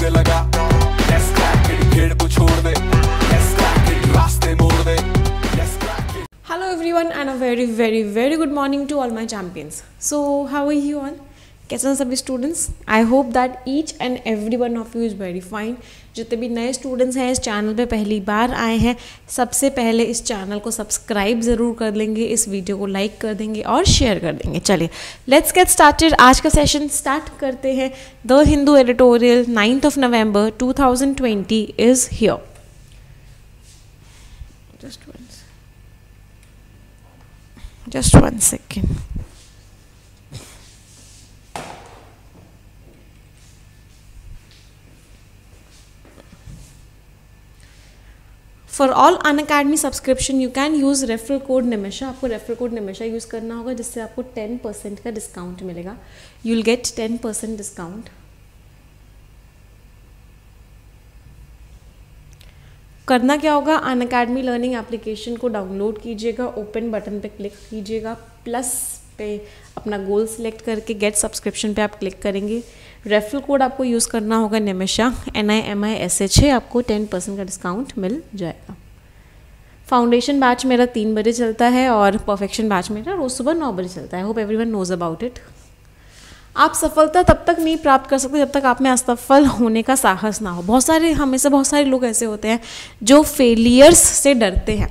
पे लगा, let's crack it, भीड़ को छोड़ दे, let's crack it, रास्ते मोड़ दे, let's crack it. Hello everyone and a very good morning to all my champions. So how are you all? कैसे हैं सभी students? I hope that each and every one of you is very fine. जितने भी नए students हैं इस channel पे पहली बार आए हैं, सबसे पहले इस चैनल को सब्सक्राइब ज़रूर कर लेंगे, इस वीडियो को लाइक कर देंगे और शेयर कर देंगे. चलिए लेट्स गेट स्टार्टेड. आज का सेशन स्टार्ट करते हैं. The Hindu editorial 9th November 2020 is here. Just one second. For all Unacademy subscription you can use referral code Nimisha. आपको रेफरल कोड निमिषा यूज़ करना होगा जिससे आपको 10% का डिस्काउंट मिलेगा. You will get 10% discount. करना क्या होगा, अनअकैडमी लर्निंग एप्लीकेशन को डाउनलोड कीजिएगा, ओपन बटन पे क्लिक कीजिएगा, प्लस पे अपना गोल सिलेक्ट करके गेट सब्सक्रिप्शन पे आप क्लिक करेंगे. रेफरल कोड आपको यूज़ करना होगा निमिषा, NIMISHA. आपको 10% का डिस्काउंट मिल जाएगा. फाउंडेशन बैच मेरा 3 बजे चलता है और परफेक्शन बैच मेरा रोज़ सुबह 9 बजे चलता है. Hope everyone knows about it. आप सफलता तब तक नहीं प्राप्त कर सकते जब तक आप में असफल होने का साहस ना हो. बहुत सारे लोग ऐसे होते हैं जो फेलियर्स से डरते हैं.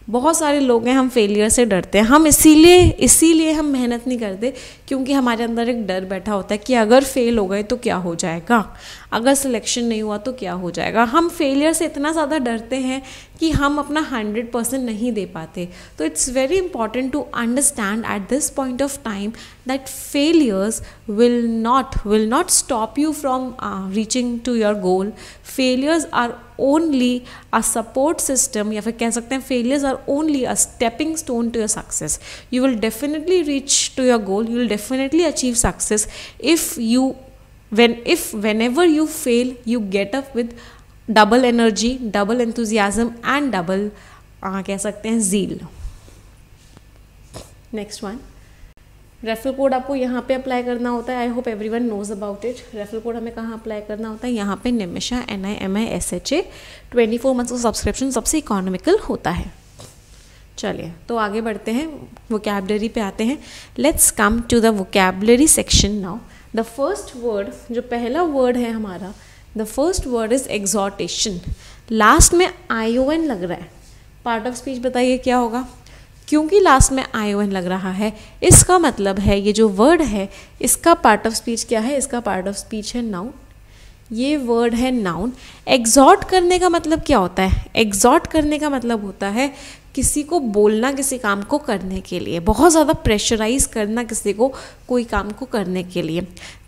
बहुत सारे लोग हैं हम फेलियर से डरते हैं. हम इसीलिए हम मेहनत नहीं करते क्योंकि हमारे अंदर एक डर बैठा होता है कि अगर फेल हो गए तो क्या हो जाएगा, अगर सिलेक्शन नहीं हुआ तो क्या हो जाएगा. हम फेलियर से इतना ज़्यादा डरते हैं कि हम अपना 100% नहीं दे पाते. तो it's very important to understand at this point of time that failures will not stop you from reaching to your goal. Failures are only a support system, या फिर कह सकते हैं failures are only a stepping stone to your success. You will definitely reach to your goal. You will definitely achieve success whenever you fail you get up with double energy, double enthusiasm and double कह सकते हैं zeal. Next one. Referral code आपको यहाँ पे apply करना होता है. I hope everyone knows about it. Referral code हमें कहाँ अप्लाई करना होता है? यहाँ पे निमिषा, NIMISHA. 24 मंथ्स का सब्सक्रिप्शन सबसे इकोनॉमिकल होता है. चलिए तो आगे बढ़ते हैं, वोकैबुलरी पे आते हैं. Let's come to the vocabulary section now. The first word, जो पहला वर्ड है हमारा, the first word is exhortation. Last में ION लग रहा है. पार्ट ऑफ स्पीच बताइए क्या होगा? क्योंकि लास्ट में ION लग रहा है इसका मतलब है ये जो वर्ड है इसका पार्ट ऑफ स्पीच क्या है? इसका पार्ट ऑफ स्पीच है नाउन. ये वर्ड है नाउन. एग्जॉर्ट करने का मतलब क्या होता है? एग्जॉर्ट करने का मतलब होता है किसी को बोलना किसी काम को करने के लिए, बहुत ज़्यादा प्रेशराइज करना किसी को कोई काम को करने के लिए.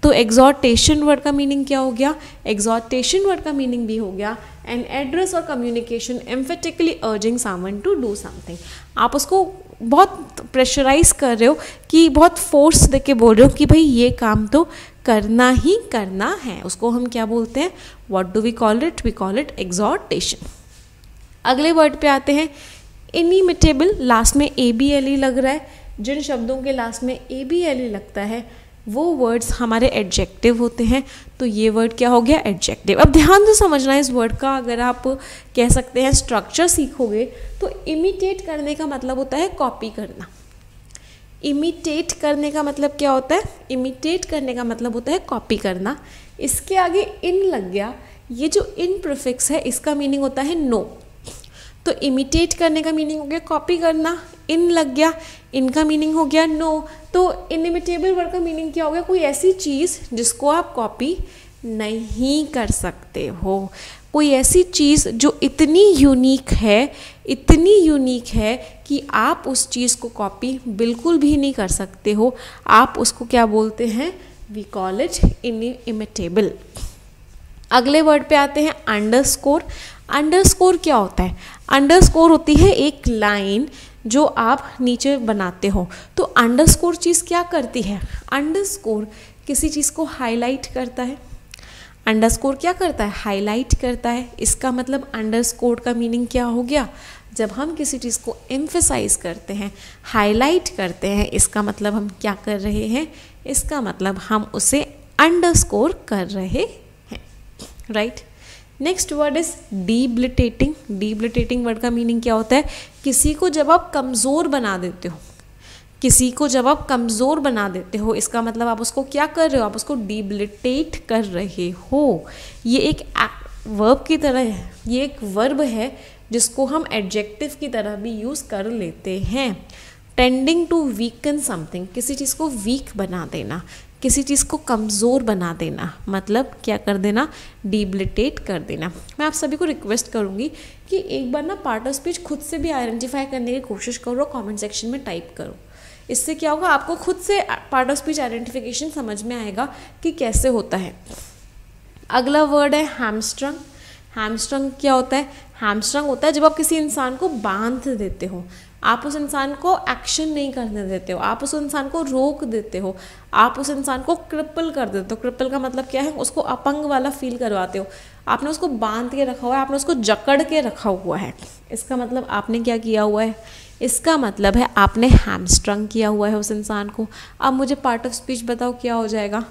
तो एग्जॉर्टेशन वर्ड का मीनिंग क्या हो गया? एग्जॉर्टेशन वर्ड का मीनिंग भी हो गया an address or communication emphatically urging someone to do something. आप उसको बहुत प्रेशराइज कर रहे हो कि बहुत फोर्स दे के बोल रहे हो कि भाई ये काम तो करना ही करना है. उसको हम क्या बोलते हैं? What do we call it? We call it exhortation. अगले वर्ड पे आते हैं. इनिमिटेबल. लास्ट में ABLE लग रहा है. जिन शब्दों के लास्ट में ABLE लगता है वो वर्ड्स हमारे एडजेक्टिव होते हैं. तो ये वर्ड क्या हो गया? एडजेक्टिव. अब ध्यान से समझना इस वर्ड का. अगर आप कह सकते हैं स्ट्रक्चर सीखोगे तो इमिटेट करने का मतलब होता है कॉपी करना. इमिटेट करने का मतलब क्या होता है? इमिटेट करने का मतलब होता है कॉपी करना. इसके आगे इन लग गया. ये जो इन प्रीफिक्स है इसका मीनिंग होता है नो. तो इमिटेट करने का मीनिंग हो गया कॉपी करना. इन लग गया, इनका मीनिंग हो गया नो. तो इनिमिटेबल वर्ड का मीनिंग क्या हो गया? कोई ऐसी चीज़ जिसको आप कॉपी नहीं कर सकते हो. कोई ऐसी चीज़ जो इतनी यूनिक है कि आप उस चीज़ को कॉपी बिल्कुल भी नहीं कर सकते हो. आप उसको क्या बोलते हैं? We call it inimitable. अगले वर्ड पे आते हैं अंडरस्कोर. अंडरस्कोर क्या होता है? अंडरस्कोर होती है एक लाइन जो आप नीचे बनाते हो. तो अंडरस्कोर चीज़ क्या करती है? अंडरस्कोर किसी चीज़ को हाईलाइट करता है. अंडरस्कोर क्या करता है? हाईलाइट करता है. इसका मतलब अंडरस्कोर का मीनिंग क्या हो गया? जब हम किसी चीज़ को एम्फेसाइज करते हैं, हाईलाइट करते हैं, इसका मतलब हम क्या कर रहे हैं? इसका मतलब हम उसे अंडरस्कोर कर रहे हैं. Right. Next word is debilitating. Debilitating word का मीनिंग क्या होता है? किसी को जब आप कमज़ोर बना देते हो, किसी को जब आप कमज़ोर बना देते हो, इसका मतलब आप उसको क्या कर रहे हो? आप उसको डीबिलिटेट कर रहे हो। ये एक वर्ब की तरह है, ये एक वर्ब है जिसको हम एडजेक्टिव की तरह भी यूज़ कर लेते हैं। टेंडिंग टू वीकन समथिंग, किसी चीज़ को वीक बना देना, किसी चीज़ को कमज़ोर बना देना, मतलब क्या कर देना? डीबिलिटेट कर देना। मैं आप सभी को रिक्वेस्ट करूँगी कि एक बार ना पार्ट ऑफ स्पीच खुद से भी आइडेंटिफाई करने की कोशिश करो, कमेंट सेक्शन में टाइप करो। इससे क्या होगा? आपको खुद से पार्ट ऑफ स्पीच आइडेंटिफिकेशन समझ में आएगा कि कैसे होता है। अगला वर्ड है हैमस्ट्रंग। हैमस्ट्रंग क्या होता है? हैमस्ट्रंग होता है जब आप किसी इंसान को बांध देते हो, आप उस इंसान को एक्शन नहीं करने देते हो, आप उस इंसान को रोक देते हो, आप उस इंसान को क्रिपल कर देते हो। क्रिपल का मतलब क्या है? उसको अपंग वाला फील करवाते हो। आपने उसको बांध के रखा हुआ है, आपने उसको जकड़ के रखा हुआ है। इसका मतलब आपने क्या किया हुआ है? इसका मतलब है आपने हैमस्ट्रंग किया हुआ है उस इंसान को। अब मुझे पार्ट ऑफ स्पीच बताओ क्या हो जाएगा?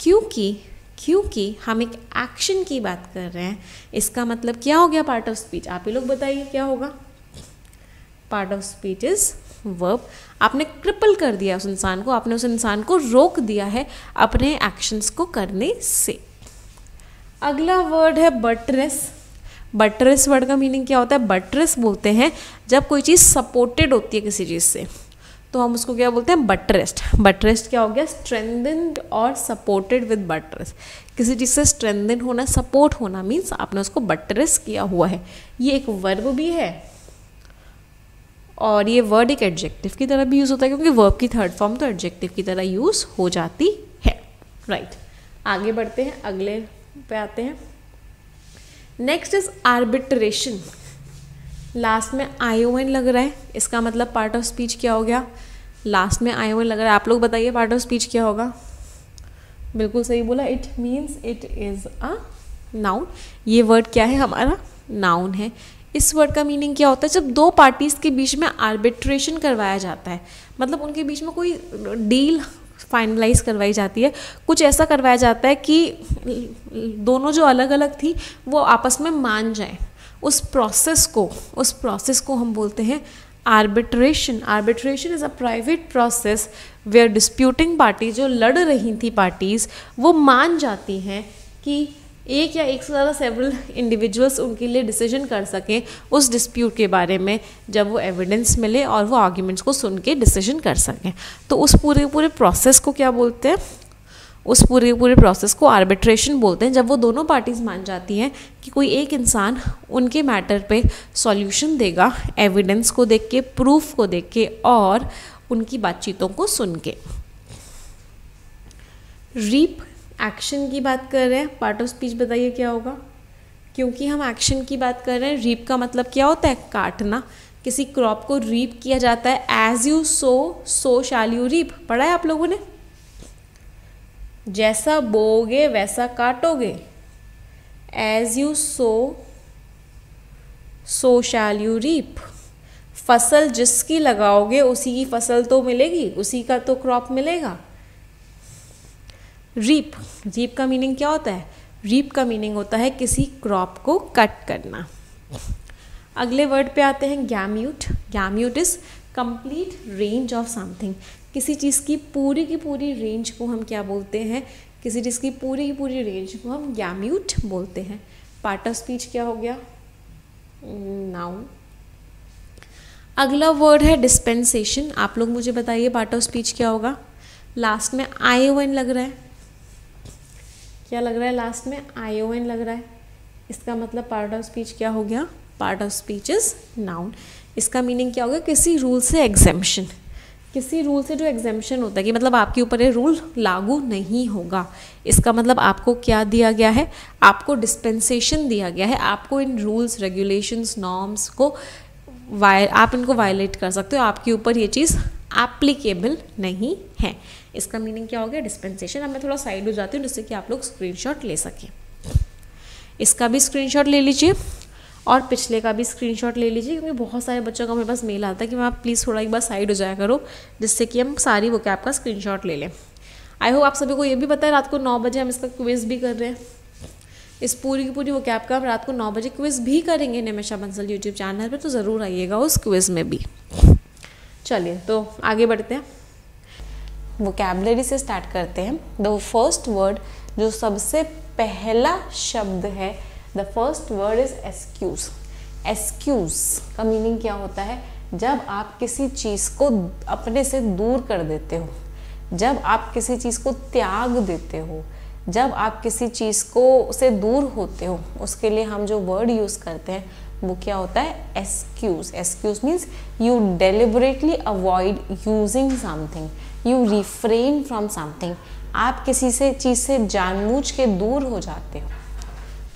क्योंकि हम एक एक्शन की बात कर रहे हैं, इसका मतलब क्या हो गया पार्ट ऑफ स्पीच? आप ही लोग बताइए क्या होगा? Part of speech is verb. आपने क्रिपल कर दिया उस इंसान को, आपने उस इंसान को रोक दिया है अपने एक्शंस को करने से। अगला वर्ड है बटरेस। बटरेस वर्ड का मीनिंग क्या होता है? बटरेस बोलते हैं जब कोई चीज़ सपोर्टेड होती है किसी चीज़ से, तो हम उसको क्या बोलते हैं? बटरेस्ड। बटरेस्ड क्या हो गया? स्ट्रेंथेंड और सपोर्टेड विद बटरेस। किसी चीज़ से स्ट्रेंथन होना, सपोर्ट होना मीन्स आपने उसको बटरेस किया हुआ है। ये एक वर्ब भी है और ये वर्ड एक एडजेक्टिव की तरह भी यूज़ होता है, क्योंकि वर्ब की थर्ड फॉर्म तो एडजेक्टिव की तरह यूज़ हो जाती है। राइट, आगे बढ़ते हैं, अगले पे आते हैं। Next is arbitration. लास्ट में ION लग रहा है, इसका मतलब पार्ट ऑफ स्पीच क्या हो गया? लास्ट में ION लग रहा है। आप लोग बताइए पार्ट ऑफ स्पीच क्या होगा? बिल्कुल सही बोला, it means it is a noun. ये वर्ड क्या है? हमारा नाउन है। इस वर्ड का मीनिंग क्या होता है? जब दो पार्टीज़ के बीच में आर्बिट्रेशन करवाया जाता है, मतलब उनके बीच में कोई डील फाइनलाइज करवाई जाती है, कुछ ऐसा करवाया जाता है कि दोनों जो अलग अलग थी वो आपस में मान जाएं। उस प्रोसेस को हम बोलते हैं arbitration. Arbitration is a private process where disputing party, जो लड़ रही थी पार्टीज़, वो मान जाती हैं कि एक या एक से ज़्यादा सेवरल इंडिविजुअल्स उनके लिए डिसीजन कर सकें उस डिस्प्यूट के बारे में, जब वो एविडेंस मिले और वो आर्ग्यूमेंट्स को सुन के डिसीजन कर सकें। तो उस पूरे प्रोसेस को क्या बोलते हैं? उस पूरे प्रोसेस को आर्बिट्रेशन बोलते हैं, जब वो दोनों पार्टीज़ मान जाती हैं कि कोई एक इंसान उनके मैटर पे सॉल्यूशन देगा एविडेंस को देख के, प्रूफ को देख के और उनकी बातचीतों को सुन के। रीप, एक्शन की बात कर रहे हैं, पार्ट ऑफ स्पीच बताइए क्या होगा? क्योंकि हम एक्शन की बात कर रहे हैं, रीप का मतलब क्या होता है? काटना। किसी क्रॉप को रीप किया जाता है, as you sow shall you reap. पढ़ा है आप लोगों ने? जैसा बोओगे वैसा काटोगे, as you sow shall you reap. फसल जिसकी लगाओगे उसी की फसल तो मिलेगी, उसी का तो क्रॉप मिलेगा। रीप का मीनिंग क्या होता है? रीप का मीनिंग होता है किसी क्रॉप को कट करना। अगले वर्ड पे आते हैं, gamut. Gamut is complete range of something. किसी चीज़ की पूरी रेंज को हम क्या बोलते हैं? किसी चीज़ की पूरी रेंज को हम गैम्यूट बोलते हैं। पार्ट ऑफ स्पीच क्या हो गया? नाउन। अगला वर्ड है डिस्पेंसेशन। आप लोग मुझे बताइए पार्ट ऑफ स्पीच क्या होगा? लास्ट में ION लग रहा है, क्या लग रहा है? लास्ट में ION लग रहा है, इसका मतलब पार्ट ऑफ स्पीच क्या हो गया? Part of speech is noun. इसका मीनिंग क्या होगा? किसी रूल से एग्जेम्पशन। किसी रूल से जो एग्जेम्पशन होता है कि मतलब आपके ऊपर ये रूल लागू नहीं होगा, इसका मतलब आपको क्या दिया गया है? आपको डिस्पेंसेशन दिया गया है। आपको इन रूल्स, रेगुलेशंस, नॉर्म्स को आप इनको वायलेट कर सकते हो, आपके ऊपर ये चीज़ एप्लीकेबल नहीं है। इसका मीनिंग क्या हो गया? डिस्पेंसेशन। अब मैं थोड़ा साइड हो जाती हूँ जिससे कि आप लोग स्क्रीनशॉट ले सकें। इसका भी स्क्रीनशॉट ले लीजिए और पिछले का भी स्क्रीनशॉट ले लीजिए, क्योंकि बहुत सारे बच्चों का मेरे पास मेल आता है कि मैं आप प्लीज़ थोड़ा एक बार साइड हो जाया करो, जिससे कि हम सारी वोकैब का स्क्रीनशॉट ले लें। आई होप आप सभी को ये भी पता है रात को 9 बजे हम इसका क्विज़ भी कर रहे हैं। इस पूरी की पूरी वो कैब का हम रात को 9 बजे क्विज़ भी करेंगे निमिषा बंसल यूट्यूब चैनल पे, तो ज़रूर आइएगा उस क्विज़ में भी। चलिए तो आगे बढ़ते हैं, वोकैबुलरी से स्टार्ट करते हैं। द फर्स्ट वर्ड, जो सबसे पहला शब्द है, the first word is excuse. Excuse का मीनिंग क्या होता है? जब आप किसी चीज़ को अपने से दूर कर देते हो, जब आप किसी चीज़ को त्याग देते हो, जब आप किसी चीज़ को से दूर होते हो, उसके लिए हम जो वर्ड यूज़ करते हैं वो क्या होता है? Excuse. Excuse means you deliberately avoid using something, you refrain from something. आप किसी से चीज़ से जानबूझ के दूर हो जाते हो।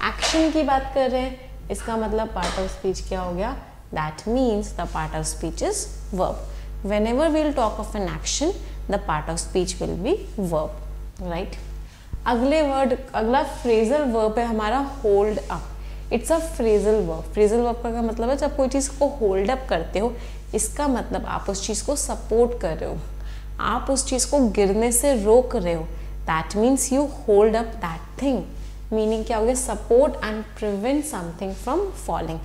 एक्शन की बात कर रहे हैं, इसका मतलब पार्ट ऑफ स्पीच क्या हो गया? That means the part of speech is verb. Whenever we will talk of an action, the part of speech will be verb, right? अगला फ्रेजल वर्ब है हमारा hold up. It's a phrasal verb. Phrasal verb का मतलब है जब कोई चीज़ को hold up करते हो, इसका मतलब आप उस चीज़ को सपोर्ट कर रहे हो, आप उस चीज़ को गिरने से रोक रहे हो। That means you hold up that thing. Meaning क्या हो गया? Support and prevent something from falling.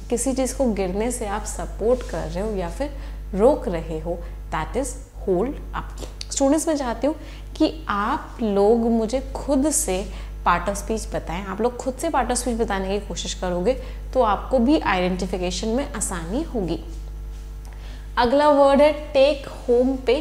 किसी चीज़ को गिरने से आप सपोर्ट कर रहे हो या फिर रोक रहे हो, that is hold up. Students, मैं चाहती हूँ कि आप लोग मुझे खुद से पार्ट ऑफ स्पीच बताएं। आप लोग खुद से पार्ट ऑफ स्पीच बताने की कोशिश करोगे तो आपको भी आइडेंटिफिकेशन में आसानी होगी। अगला वर्ड है टेक होम पे।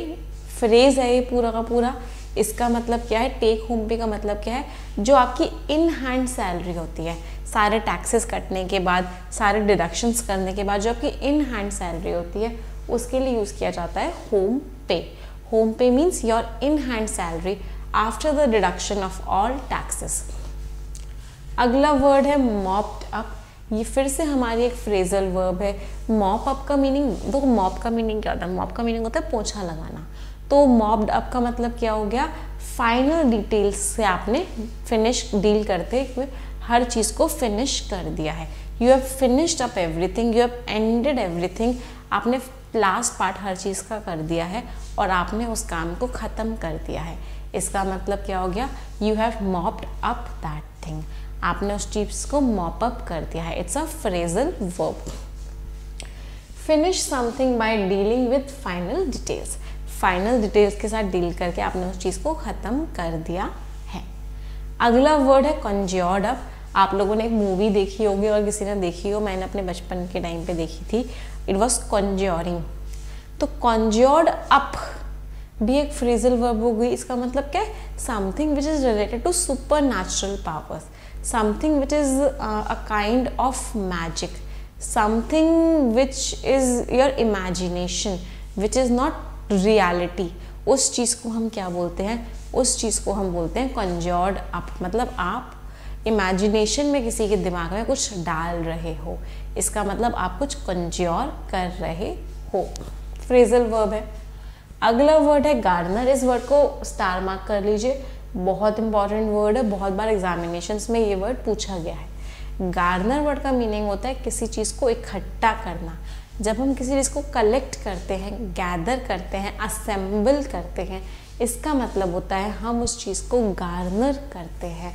फ्रेज है ये पूरा का पूरा। इसका मतलब क्या है? टेक होम पे का मतलब क्या है? जो आपकी इन हैंड सैलरी होती है, सारे टैक्सेस कटने के बाद, सारे डिडक्शंस करने के बाद जो आपकी इन हैंड सैलरी होती है, उसके लिए यूज़ किया जाता है होम पे। होम पे means your in hand salary after the deduction of all taxes. अगला वर्ड है मॉप्ड अप। ये फिर से हमारी एक फ्रेजल वर्ब है। मॉप अप का मीनिंग, तो मॉप का मीनिंग क्या होता है? मॉप का मीनिंग होता है पोछा लगाना। तो मॉप्ड अप का मतलब क्या हो गया? फाइनल डिटेल्स से आपने फिनिश डील करते हुए हर चीज़ को फिनिश कर दिया है। You have finished up everything, you have ended everything. आपने लास्ट पार्ट हर चीज़ का कर दिया है और आपने उस काम को ख़त्म कर दिया है। इसका मतलब क्या हो गया? You have mopped up that thing. आपने उस चीज़ को मॉप अप कर दिया है। It's a phrasal verb. Finish something by dealing with final details. Final details के साथ डील करके आपने उस चीज़ को ख़त्म कर दिया है। अगला वर्ड है कॉन्ज्योर्ड अप। आप लोगों ने एक मूवी देखी होगी और किसी ने देखी हो, मैंने अपने बचपन के टाइम पे देखी थी। It was conjuring. तो कॉन्ज्योर्ड अप भी एक फ्रेजल वर्ब हो गई। इसका मतलब क्या है? Something which is related to supernatural powers, something which is a kind of magic, something which is your imagination, which is not reality. उस चीज़ को हम क्या बोलते हैं? उस चीज़ को हम बोलते हैं कॉन्ज्योर्ड अप। मतलब आप इमेजिनेशन में किसी के दिमाग में कुछ डाल रहे हो, इसका मतलब आप कुछ कॉन्ज्योर कर रहे हो। फ्रेजल वर्ब है। अगला वर्ड है गार्डनर। इस वर्ड को स्टार मार्क कर लीजिए, बहुत इंपॉर्टेंट वर्ड है, बहुत बार एग्जामिनेशंस में ये वर्ड पूछा गया है। गार्डनर वर्ड का मीनिंग होता है किसी चीज़ को इकट्ठा करना। जब हम किसी चीज़ को कलेक्ट करते हैं, गैदर करते हैं, असेंबल करते हैं, इसका मतलब होता है हम उस चीज़ को गार्नर करते हैं।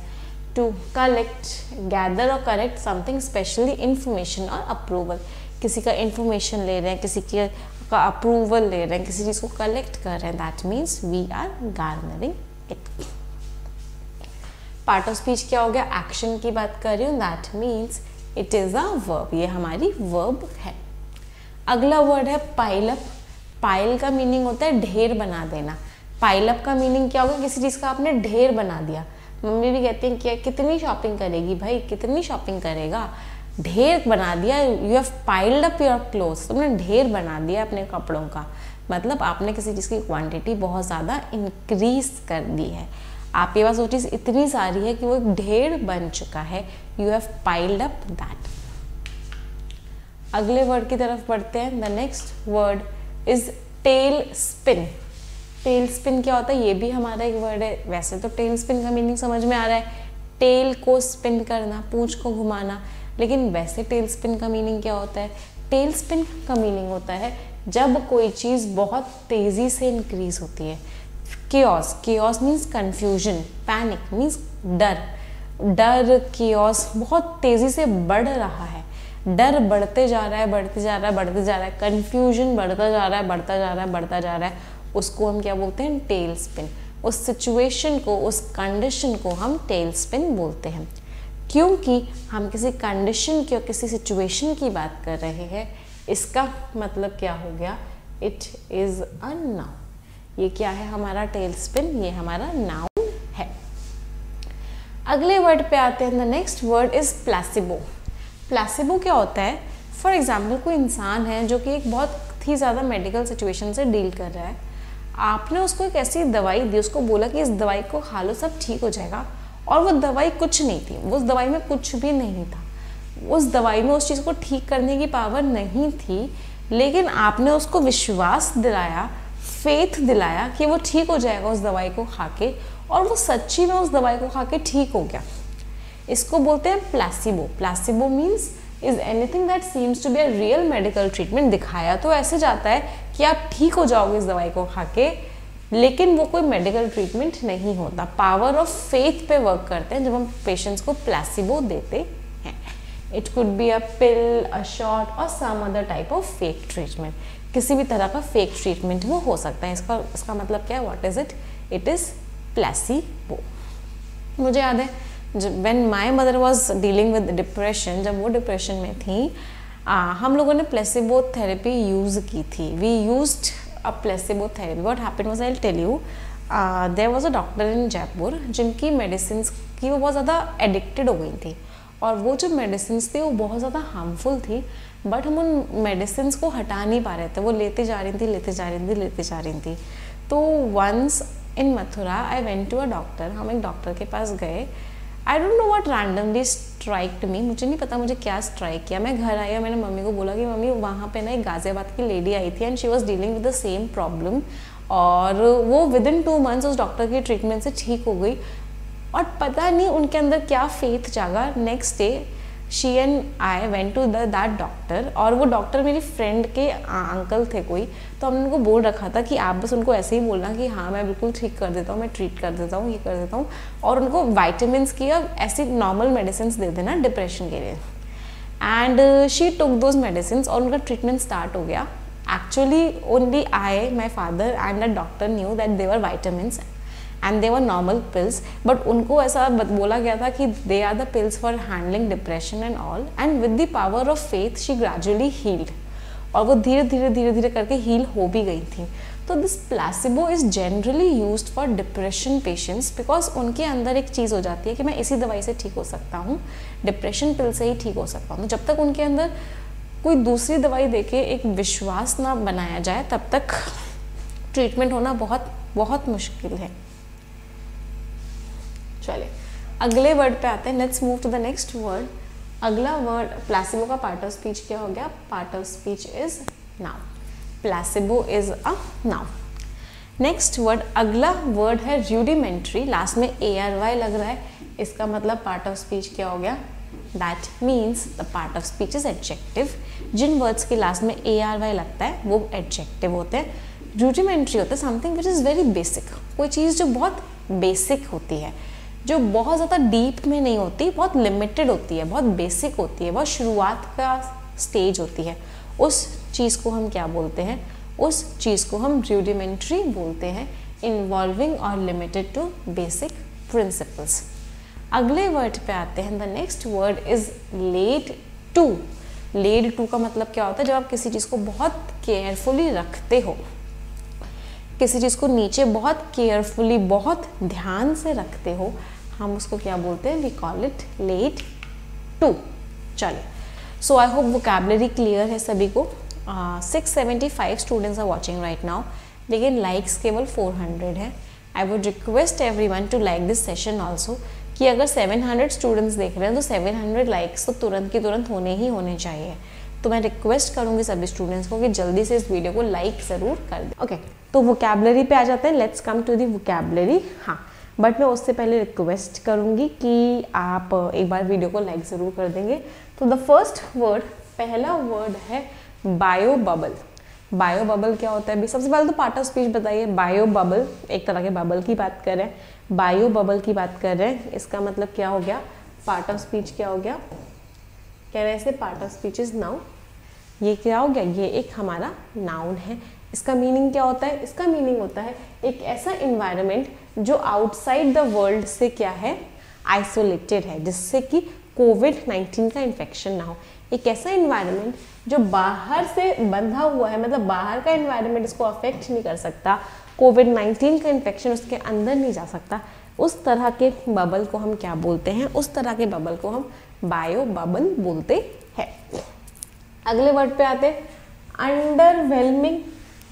टू कलेक्ट, गैदर और कलेक्ट समथिंग, स्पेशली इंफॉर्मेशन और अप्रूवल। किसी का इंफॉर्मेशन ले रहे हैं, किसी का अप्रूवल ले रहे हैं, किसी चीज़ को कलेक्ट कर रहे हैं, that means we are garnering it. Part of speech क्या हो गया? एक्शन की बात कर रही हूँ, that means it is a verb. ये हमारी वर्ब है। अगला वर्ड है पाइल अप। पाइल का मीनिंग होता है ढेर बना देना। पाइल अप का मीनिंग क्या होगा? किसी चीज़ का आपने ढेर बना दिया। मम्मी भी कहती हैं कि कितनी शॉपिंग करेगी भाई, कितनी शॉपिंग करेगा, ढेर बना दिया। You have piled up your clothes. तुमने ढेर बना दिया अपने कपड़ों का। मतलब आपने किसी चीज़ की क्वांटिटी बहुत ज़्यादा इंक्रीज कर दी है। आपके पास वो चीज़ इतनी सारी है कि वो एक ढेर बन चुका है। You have piled up that. अगले वर्ड की तरफ बढ़ते हैं। The next word is tailspin. Tailspin क्या होता है? ये भी हमारा एक वर्ड है। वैसे तो टेल स्पिन का मीनिंग समझ में आ रहा है, टेल को स्पिन करना, पूंछ को घुमाना। लेकिन वैसे टेल स्पिन का मीनिंग क्या होता है? टेल स्पिन का मीनिंग होता है जब कोई चीज़ बहुत तेज़ी से इंक्रीज होती है। Chaos, chaos means confusion, panic means डर। डर, कियोस बहुत तेज़ी से बढ़ रहा है, डर बढ़ते जा रहा है, बढ़ते जा रहा है, बढ़ते जा रहा है, कन्फ्यूजन बढ़ता जा रहा है, बढ़ता जा रहा है, बढ़ता जा रहा है, उसको हम क्या बोलते हैं? Tell spin. उस सिचुएशन को, उस कंडीशन को हम टेल स्पिन बोलते हैं, क्योंकि हम किसी कंडीशन की और किसी सिचुएशन की बात कर रहे हैं। इसका मतलब क्या हो गया? It is a noun. ये क्या है हमारा टेल स्पिन? ये हमारा नाउन है। अगले वर्ड पे आते हैं। The next word is placebo. Placebo क्या होता है? फॉर एग्जाम्पल कोई इंसान है जो कि एक बहुत ही ज़्यादा मेडिकल सिचुएशन से डील कर रहा है, आपने उसको एक ऐसी दवाई दी, उसको बोला कि इस दवाई को खा लो सब ठीक हो जाएगा, और वो दवाई कुछ नहीं थी, उस दवाई में कुछ भी नहीं था, उस दवाई में उस चीज़ को ठीक करने की पावर नहीं थी, लेकिन आपने उसको विश्वास दिलाया, फेथ दिलाया कि वो ठीक हो जाएगा उस दवाई को खा के, और वो सच्ची में उस दवाई को खा के ठीक हो गया। इसको बोलते हैं placebo. Placebo means is anything that seems to be a real medical treatment. दिखाया तो ऐसे जाता है कि आप ठीक हो जाओगे इस दवाई को खा के, लेकिन वो कोई मेडिकल ट्रीटमेंट नहीं होता। पावर ऑफ फेथ पे वर्क करते हैं जब हम पेशेंट्स को प्लेसिबो देते हैं। It could be a pill, a shot or some other type of fake treatment. किसी भी तरह का फेक ट्रीटमेंट वो हो सकता है। इसका मतलब क्या है? What is it? It is placebo. मुझे याद है when my mother was dealing with depression, जब वो डिप्रेशन में थी, हम लोगों ने प्लेसिबो थेरेपी यूज़ की थी। We used a placebo therapy. What happened was, I will tell you, there was a doctor in Jaipur जिनकी मेडिसिन की वो बहुत ज़्यादा एडिक्टेड हो गई थी, और वो जो मेडिसिन थी वो बहुत ज़्यादा हार्मफुल थी, बट हम उन मेडिसिन को हटा नहीं पा रहे थे। वो लेते जा रही थी, लेते जा रही थी, लेते जा रही थी। तो once in Mathura I went to a doctor. हम एक डॉक्टर के पास गए। I don't know what randomly striked me, मुझे नहीं पता मुझे क्या स्ट्राइक किया। मैं घर आई और मैंने मम्मी को बोला कि मम्मी वहाँ पे ना एक गाज़ियाबाद की लेडी आई थी and she was dealing with the same problem, और वो विद इन 2 months उस डॉक्टर के ट्रीटमेंट से ठीक हो गई, और पता नहीं उनके अंदर क्या फेथ जागा। Next day she and I went to that doctor, और वो डॉक्टर मेरी फ्रेंड के अंकल थे कोई, तो हमने उनको बोल रखा था कि आप बस उनको ऐसे ही बोलना कि हाँ मैं बिल्कुल ठीक कर देता हूँ, मैं ट्रीट कर देता हूँ, ये कर देता हूँ, और उनको वाइटामिन्स की और ऐसी नॉर्मल मेडिसिन दे देना डिप्रेशन के लिए। And she took those medicine और उनका ट्रीटमेंट स्टार्ट हो गया। Actually only I, my father and the doctor knew that they were vitamins and they were normal pills, but उनको ऐसा बोला गया था कि they are the pills for handling depression and all, and with the power of faith she gradually healed, और वो धीरे धीरे धीरे धीरे करके हील हो भी गई थी। तो this placebo is generally used for depression patients, because उनके अंदर एक चीज़ हो जाती है कि मैं इसी दवाई से ठीक हो सकता हूँ, डिप्रेशन पिल से ही ठीक हो सकता हूँ। जब तक उनके अंदर कोई दूसरी दवाई देके एक विश्वास ना बनाया जाए, तब तक ट्रीटमेंट होना बहुत बहुत मुश्किल है। चलिए अगले वर्ड पे आते हैं। Let's move to the next word. अगला वर्ड प्लेसिबो का पार्ट ऑफ स्पीच क्या हो गया? Part of speech is noun. Placebo is a noun. Next word, अगला वर्ड है रूडिमेंट्री। लास्ट में ARY लग रहा है, इसका मतलब पार्ट ऑफ स्पीच क्या हो गया? That means the part of speech is adjective. जिन वर्ड्स के लास्ट में ARY लगता है वो एडजेक्टिव होते हैं। रूडिमेंट्री होता है something which is very basic, कोई चीज़ जो बहुत बेसिक होती है, जो बहुत ज़्यादा डीप में नहीं होती, बहुत लिमिटेड होती है, बहुत बेसिक होती है, बहुत शुरुआत का स्टेज होती है। उस चीज़ को हम क्या बोलते हैं? उस चीज़ को हम रूडिमेंट्री बोलते हैं, इन्वॉल्विंग और लिमिटेड टू बेसिक प्रिंसिपल्स। अगले वर्ड पे आते हैं। The next word is led to. Led to का मतलब क्या होता है? जब आप किसी चीज़ को बहुत केयरफुली रखते हो, किसी चीज़ को नीचे बहुत केयरफुली, बहुत ध्यान से रखते हो, हम उसको क्या बोलते हैं? We call it led to. चलिए, so I hope vocabulary clear है सभी को। 675 students are watching right now, लेकिन लाइक्स केवल 400 है। I would request everyone to like this session also, कि अगर 700 स्टूडेंट्स देख रहे हैं तो 700 लाइक्स तो तुरंत की तुरंत होने ही होने चाहिए। तो मैं रिक्वेस्ट करूँगी सभी स्टूडेंट्स को कि जल्दी से इस वीडियो को लाइक ज़रूर कर दें। ओके, तो वोकैबुलरी पे आ जाते हैं। Let's come to the vocabulary. हाँ, बट मैं उससे पहले रिक्वेस्ट करूँगी कि आप एक बार वीडियो को लाइक ज़रूर कर देंगे। तो द फर्स्ट वर्ड, पहला वर्ड है बायो बबल। बायो बबल क्या होता है भी? सबसे पहले तो पार्ट ऑफ स्पीच बताइए। बायो बबल एक तरह के बबल की बात कर रहे हैं, बायो बबल की बात कर रहे हैं, इसका मतलब क्या हो गया? पार्ट ऑफ स्पीच क्या हो गया? कह रहे हैं part of speech is noun. ये क्या हो गया? ये एक हमारा नाउन है। इसका मीनिंग क्या होता है? इसका मीनिंग होता है एक ऐसा इन्वायरमेंट जो आउटसाइड द वर्ल्ड से क्या है? आइसोलेटेड है, जिससे कि कोविड-19 का इन्फेक्शन ना हो। एक ऐसा इन्वायरमेंट जो बाहर से बंधा हुआ है, मतलब बाहर का इन्वायरमेंट इसको अफेक्ट नहीं कर सकता, कोविड-19 का इन्फेक्शन उसके अंदर नहीं जा सकता, उस तरह के बबल को हम क्या बोलते हैं? उस तरह के बबल को हम बायो बबल बोलते हैं। अगले वर्ड पे आते हैं, अंडरवेलमिंग।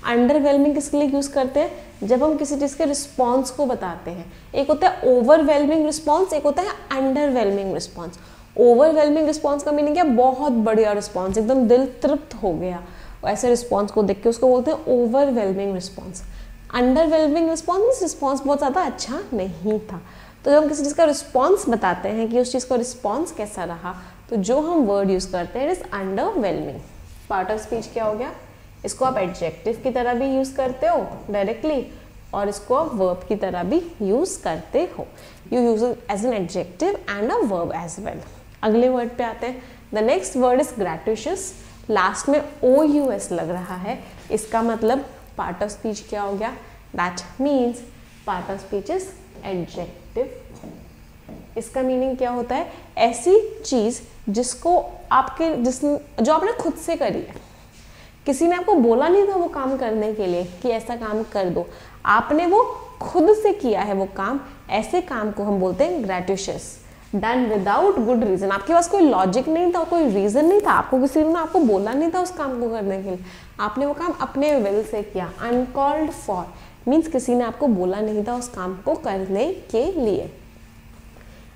अंडरवेलमिंग किसके लिए यूज करते हैं? जब हम किसी चीज के रिस्पॉन्स को बताते हैं। एक होता है ओवरवेलमिंग रिस्पॉन्स, एक होता है अंडरवेलमिंग रिस्पॉन्स। ओवरवेलमिंग रिस्पॉन्स का मीनिंग क्या? बहुत बढ़िया रिस्पॉन्स, एकदम दिल तृप्त हो गया, ऐसे रिस्पॉन्स को देख के उसको बोलते हैं overwhelming response. Underwhelming response, response बहुत ज़्यादा अच्छा नहीं था। तो जब हम किसी चीज़ का रिस्पॉन्स बताते हैं कि उस चीज़ का रिस्पॉन्स कैसा रहा, तो जो हम वर्ड यूज़ करते हैं it is underwhelming. Part of speech क्या हो गया? इसको आप एडजेक्टिव की तरह भी यूज़ करते हो डायरेक्टली, और इसको आप वर्ब की तरह भी यूज़ करते हो। You use it as an adjective and a verb as well. अगले वर्ड पे आते हैं। The next word is gratuitous. Last में OUS लग रहा है, इसका मतलब पार्ट ऑफ स्पीच क्या हो गया? That means part of speech is adjective. इसका मीनिंग क्या होता है? ऐसी चीज़ जिसको जो आपने खुद से करी है, किसी ने आपको बोला नहीं था वो काम करने के लिए कि ऐसा काम कर दो, आपने वो खुद से किया है वो काम, ऐसे काम को हम बोलते हैं gratuitous. Done without good reason, आपके पास कोई लॉजिक नहीं था, कोई रीजन नहीं था, आपको किसी ने आपको बोला नहीं था उस काम को करने के लिए, आपने वो काम अपने विल से किया। अनकॉल्ड फॉर मीन्स किसी ने आपको बोला नहीं था उस काम को करने के लिए।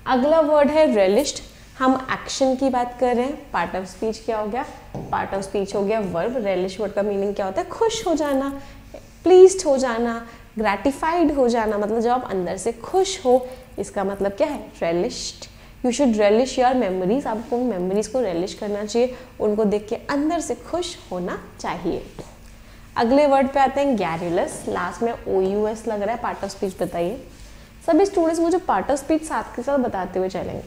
अगला वर्ड है रेलिश्ड। हम एक्शन की बात कर रहे हैं। पार्ट ऑफ स्पीच क्या हो गया? पार्ट ऑफ स्पीच हो गया वर्ब। रेलिश वर्ड का मीनिंग क्या होता है? खुश हो जाना, प्लीज्ड हो जाना, ग्रेटिफाइड हो जाना, मतलब जब आप अंदर से खुश हो, इसका मतलब क्या है? रेलिश्ड। You should relish your memories, आपको मेमोरीज को रेलिश करना चाहिए, उनको देख के अंदर से खुश होना चाहिए। अगले वर्ड पे आते हैं गैरुलस। लास्ट में OUS लग रहा है। पार्ट ऑफ स्पीच बताइए। सभी स्टूडेंट्स मुझे पार्ट ऑफ स्पीच साथ के साथ बताते हुए चलेंगे।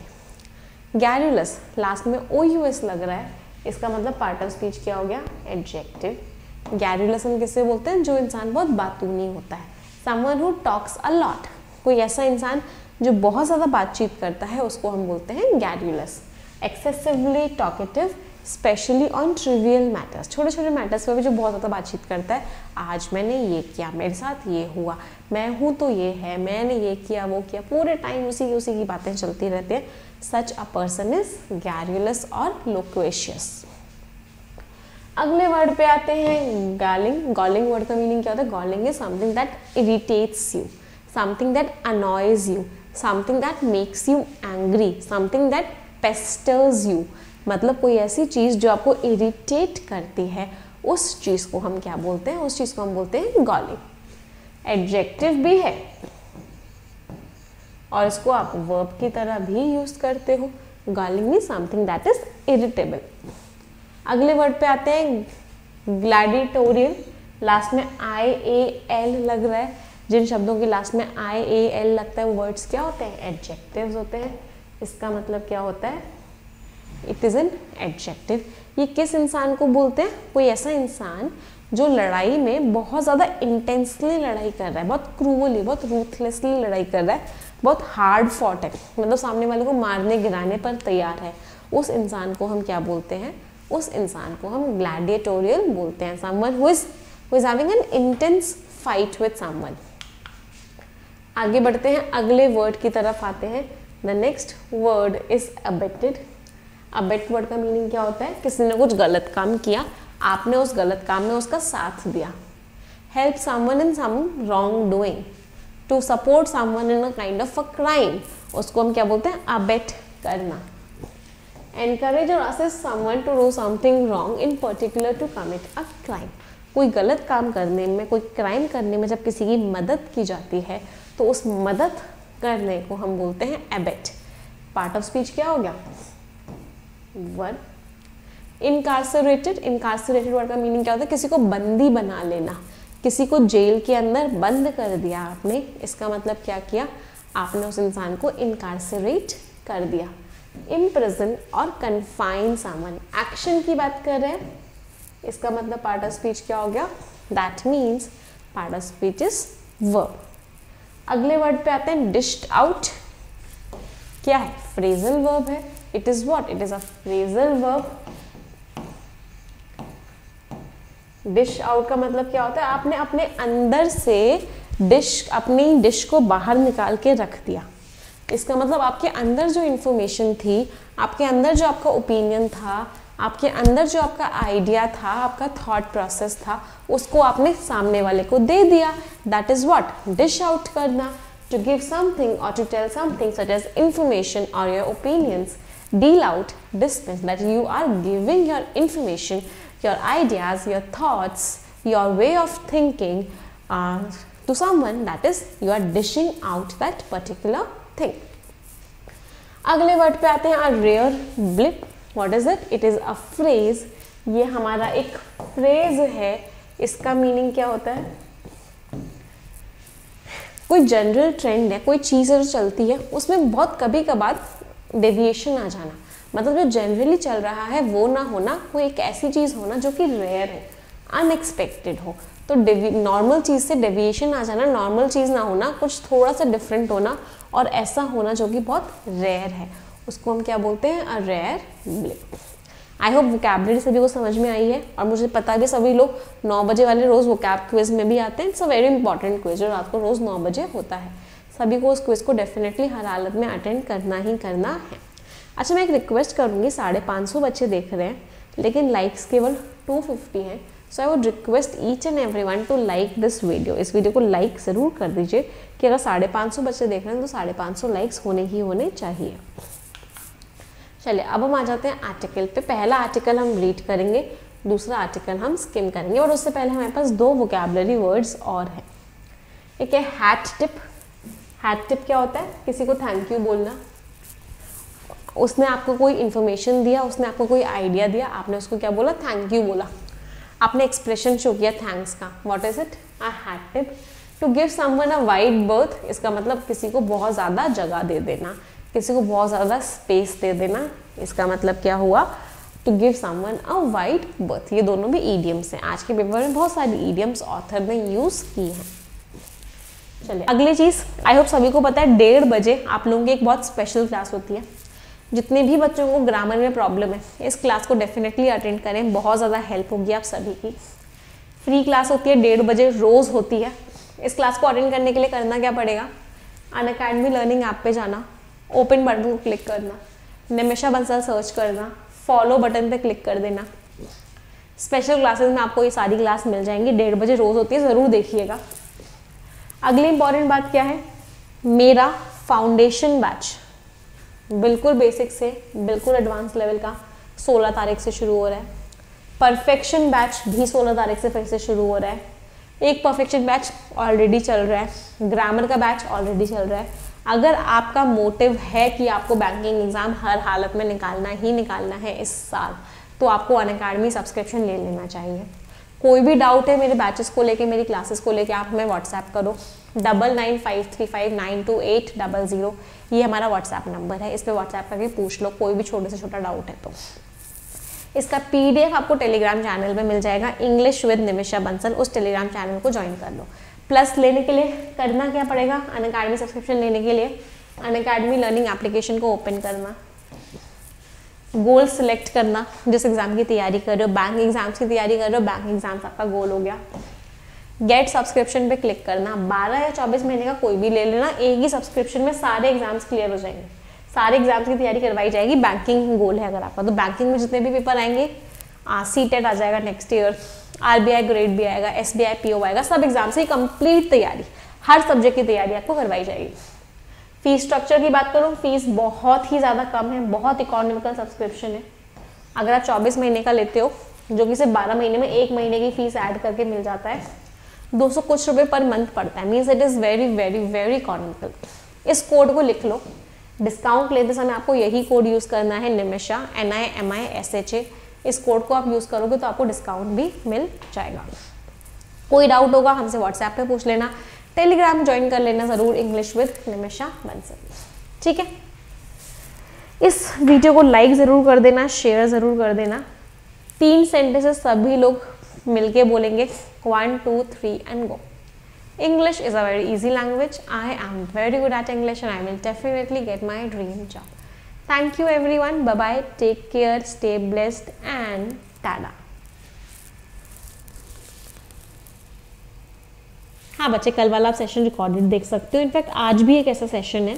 गैरुलस लास्ट में OUS लग रहा है, इसका मतलब पार्ट ऑफ स्पीच क्या हो गया? एडजेक्टिव। गैरुलस हम किससे बोलते हैं? जो इंसान बहुत बातूनी होता है। Someone who talks a lot, कोई ऐसा इंसान जो बहुत ज़्यादा बातचीत करता है उसको हम बोलते हैं garrulous. Excessively talkative specially on trivial matters, छोटे छोटे मैटर्स पर भी जो बहुत ज़्यादा बातचीत करता है। आज मैंने ये किया, मेरे साथ ये हुआ, मैं हूँ तो ये है, मैंने ये किया वो किया, पूरे टाइम उसी की बातें चलती रहती है। सच अ पर्सन इज गैरुलस और लोक्वेशियस। अगले वर्ड पे आते हैं गॉलिंग। गॉलिंग वर्ड का मीनिंग क्या होता है? Galling is something that irritates you, something that annoys you, something that makes you angry, something that pesters you, मतलब कोई ऐसी चीज़ जो आपको इरिटेट करती है, उस चीज़ को हम क्या बोलते हैं? उस चीज़ को हम बोलते हैं गॉलिंग। एडजेक्टिव भी है और इसको आप वर्ब की तरह भी यूज करते हो। Galling is something that is irritable. अगले वर्ड पे आते हैं ग्लैडिटोरियल। लास्ट में IAL लग रहा है। जिन शब्दों के लास्ट में IAL लगता है वो वर्ड्स क्या होते हैं? एडजेक्टिव्स होते हैं। इसका मतलब क्या होता है? It is an adjective. ये किस इंसान को बोलते हैं? कोई ऐसा इंसान जो लड़ाई में बहुत ज़्यादा इंटेंसली लड़ाई कर रहा है, बहुत क्रूअली, बहुत रूथलेसली लड़ाई कर रहा है, बहुत हार्ड फॉट है, मतलब सामने वाले को मारने गिराने पर तैयार है। उस इंसान को हम क्या बोलते हैं? उस इंसान को हम ग्लैडिएटोरियल बोलते हैं। Someone who is having an intense fight with someone. आगे बढ़ते हैं, अगले वर्ड की तरफ आते हैं। The next word is abetted. Abate word का मीनिंग क्या होता है? किसी ने कुछ गलत काम किया, आपने उस गलत काम में उसका साथ दिया। Help someone in some wrong doing, to support someone in a kind of a crime, उसको हम क्या बोलते हैं? अबेट करना। एनकरेज और assist someone to do something wrong in particular to commit a crime, कोई गलत काम करने में, कोई क्राइम करने में जब किसी की मदद की जाती है तो उस मदद करने को हम बोलते हैं एबेट। पार्ट ऑफ स्पीच क्या हो गया? वर्ब। इनकार्सरेटेड, इनकार्सरेटेड वर्ड का मीनिंग क्या होता है? किसी को बंदी बना लेना, किसी को जेल के अंदर बंद कर दिया आपने, इसका मतलब क्या किया? आपने उस इंसान को इनकार्सरेट कर दिया। इम्प्रिजन और कन्फाइन समवन, एक्शन की बात कर रहे हैं, इसका मतलब पार्ट ऑफ स्पीच क्या हो गया? That means part of speech is verb. अगले वर्ड पे आते हैं डिश्ड आउट। क्या है? फ्रेजल वर्ब है। It is what? It is a phrasal verb. Dish out का मतलब क्या होता है? आपने अपने अंदर से अपनी डिश को बाहर निकाल के रख दिया। इसका मतलब आपके अंदर जो इंफॉर्मेशन थी, आपके अंदर जो आपका ओपिनियन था, आपके अंदर जो आपका आइडिया था, आपका थॉट प्रोसेस था, उसको आपने सामने वाले को दे दिया। That is what? Dish out करना। To give something or to tell something such as information or your opinions. Deal out, dispense, that you are giving your information, your ideas, your thoughts, your way of thinking to someone, that is you are dishing out that particular thing. अगले word पे आते हैं a rare blip. What is it? It is a phrase. ये हमारा एक phrase है। इसका meaning क्या होता है? कोई जनरल ट्रेंड है, कोई चीज़ जो चलती है उसमें बहुत कभी कभार डेविएशन आ जाना, मतलब जो जनरली चल रहा है वो ना होना, कोई एक ऐसी चीज़ होना जो कि रेयर है, अनएक्सपेक्टेड हो। तो नॉर्मल चीज़ से डेविएशन आ जाना, नॉर्मल चीज़ ना होना, कुछ थोड़ा सा डिफरेंट होना और ऐसा होना जो कि बहुत रेयर है, उसको हम क्या बोलते हैं? A rare blip. I hope vocabulary सभी को समझ में आई है, और मुझे पता है भी सभी लोग 9 बजे वाले रोज़ वोकैब क्विज में भी आते हैं। It's a very important quiz जो रात को रोज़ 9 बजे होता है। सभी को उस क्विज को डेफिनेटली हर हालत में अटेंड करना ही करना है। अच्छा, मैं एक रिक्वेस्ट करूँगी, 550 बच्चे देख रहे हैं लेकिन लाइक्स केवल 250 हैं। So I would request each and everyone to like this video. इस वीडियो को लाइक ज़रूर कर दीजिए कि अगर 550 बच्चे देख रहे हैं तो 550 लाइक्स होने ही होने चाहिए। चलिए अब हम आ जाते हैं आर्टिकल पे। पहला आर्टिकल हम रीड करेंगे, दूसरा आर्टिकल हम स्किम करेंगे, और उससे पहले हमारे पास 2 वोकैबुलरी वर्ड्स और हैं। एक है हैट टिप। हैट टिप क्या होता है? किसी को थैंक यू बोलना। उसने आपको कोई इन्फॉर्मेशन दिया, उसने आपको कोई आइडिया दिया, आपने उसको क्या बोला? थैंक यू बोला। आपने एक्सप्रेशन शो किया थैंक्स का। What is it? A hat tip. To give someone a wide berth, इसका मतलब किसी को बहुत ज़्यादा जगह दे देना, किसी को बहुत ज़्यादा स्पेस दे देना, इसका मतलब क्या हुआ? To give someone a wide berth. ये दोनों भी ईडियम्स हैं। आज के पेपर में बहुत सारी ईडियम्स ऑथर ने यूज़ की हैं। चलिए अगली चीज़, आई होप सभी को पता है 1:30 बजे आप लोगों की एक बहुत स्पेशल क्लास होती है। जितने भी बच्चों को ग्रामर में प्रॉब्लम है इस क्लास को डेफिनेटली अटेंड करें, बहुत ज़्यादा हेल्प होगी आप सभी की। फ्री क्लास होती है, 1:30 बजे रोज़ होती है। इस क्लास को अटेंड करने के लिए करना क्या पड़ेगा? अनअकैडमी लर्निंग ऐप पे जाना, ओपन बटन को क्लिक करना, निमिषा बंसल सर्च करना, फॉलो बटन पे क्लिक कर देना। स्पेशल क्लासेस में आपको ये सारी क्लास मिल जाएंगी, 1:30 बजे रोज़ होती है, ज़रूर देखिएगा। अगली इंपॉर्टेंट बात क्या है? मेरा फाउंडेशन बैच बिल्कुल बेसिक से बिल्कुल एडवांस लेवल का 16 तारीख से शुरू हो रहा है। परफेक्शन बैच भी 16 तारीख से फिर से शुरू हो रहा है। एक परफेक्शन बैच ऑलरेडी चल रहा है, ग्रामर का बैच ऑलरेडी चल रहा है। अगर आपका मोटिव है कि आपको बैंकिंग एग्ज़ाम हर हालत में निकालना ही निकालना है इस साल, तो आपको अनअकैडमी सब्सक्रिप्शन ले लेना चाहिए। कोई भी डाउट है मेरे बैचेस को लेके, मेरी क्लासेस को लेके, आप हमें व्हाट्सएप करो 9953592800। ये हमारा व्हाट्सएप नंबर है, इस पर व्हाट्सएप करके पूछ लो कोई भी छोटे से छोटा डाउट है तो। इसका PDF आपको टेलीग्राम चैनल में मिल जाएगा, इंग्लिश विद निमिषा बंसल। उस टेलीग्राम चैनल को ज्वाइन कर लो। प्लस लेने के लिए करना क्या पड़ेगा? अनअकैडमी सब्सक्रिप्शन लेने के लिए अनअकैडमी लर्निंग एप्लीकेशन को ओपन करना, गोल सिलेक्ट करना, जिस एग्जाम की तैयारी कर रहे हो, बैंक एग्जाम्स की तैयारी कर रहे हो, बैंक एग्जाम्स आपका गोल हो गया। गेट सब्सक्रिप्शन पे क्लिक करना, 12 या 24 महीने का कोई भी ले लेना, एक ही सब्सक्रिप्शन में सारे एग्जाम्स क्लियर हो जाएंगे, सारे एग्जाम्स की तैयारी करवाई जाएगी। बैंकिंग गोल है अगर आपका, तो बैंकिंग में जितने भी पेपर आएंगे, CTET आ जाएगा नेक्स्ट ईयर, RBI ग्रेड भी आएगा, SBI PO आएगा, सब एग्जाम से कंप्लीट तैयारी, हर सब्जेक्ट की तैयारी आपको करवाई जाएगी। फीस स्ट्रक्चर की बात करूँ, फीस बहुत ही ज़्यादा कम है, बहुत इकोनॉमिकल सब्सक्रिप्शन है। अगर आप 24 महीने का लेते हो, जो कि सिर्फ 12 महीने में 1 महीने की फीस ऐड करके मिल जाता है, 200 कुछ रुपये पर मंथ पड़ता है। Means it is very very very economical. इस कोड को लिख लो, डिस्काउंट लेते समय आपको यही कोड यूज़ करना है, निमिषा NIMISHA इस कोड को आप यूज़ करोगे तो आपको डिस्काउंट भी मिल जाएगा। कोई डाउट होगा हमसे व्हाट्सएप पे पूछ लेना, टेलीग्राम ज्वाइन कर लेना ज़रूर, इंग्लिश विद निमिषा बंसल, ठीक है। इस वीडियो को लाइक ज़रूर कर देना, शेयर ज़रूर कर देना। 3 सेंटेंसेस सभी लोग मिलके बोलेंगे, 1 2 3 and go. English is a very easy language. I am very good at English and I will definitely get my dream job. Thank you everyone. Bye bye. Take care. Stay blessed and tada. हाँ बच्चे, कल वाला आप session recorded देख सकते हो। In fact आज भी एक ऐसा सेशन है,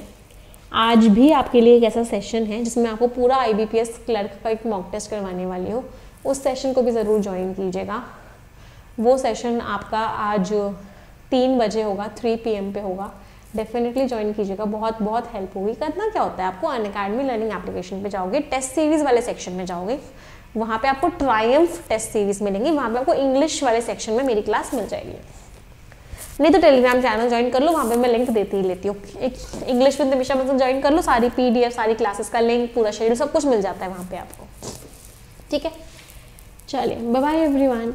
आज भी आपके लिए एक ऐसा सेशन है जिसमें आपको पूरा IBPS क्लर्क का एक मॉक टेस्ट करवाने वाली हूँ। उस सेशन को भी ज़रूर ज्वाइन कीजिएगा। वो सेशन आपका आज 3 बजे होगा, 3 PM पे होगा। डेफिनेटली ज्वाइन कीजिएगा, बहुत बहुत हेल्प होगी। करना क्या होता है, आपको अनअकैडमी लर्निंग एप्लीकेशन पे जाओगे, टेस्ट सीरीज़ वाले सेक्शन में जाओगे, वहाँ पे आपको ट्रायम्फ टेस्ट सीरीज़ मिलेंगी, वहाँ पे आपको इंग्लिश वाले सेक्शन में मेरी क्लास मिल जाएगी। नहीं तो टेलीग्राम चैनल ज्वाइन कर लो, वहाँ पे मैं लिंक देती ही लेती हूँ। एक English with Nimisha Bansal join कर लो, सारी PDF, सारी क्लासेस का लिंक, पूरा शेड्यूल सब कुछ मिल जाता है वहाँ पे आपको, ठीक है। चलिए, बाय बाय एवरीवन।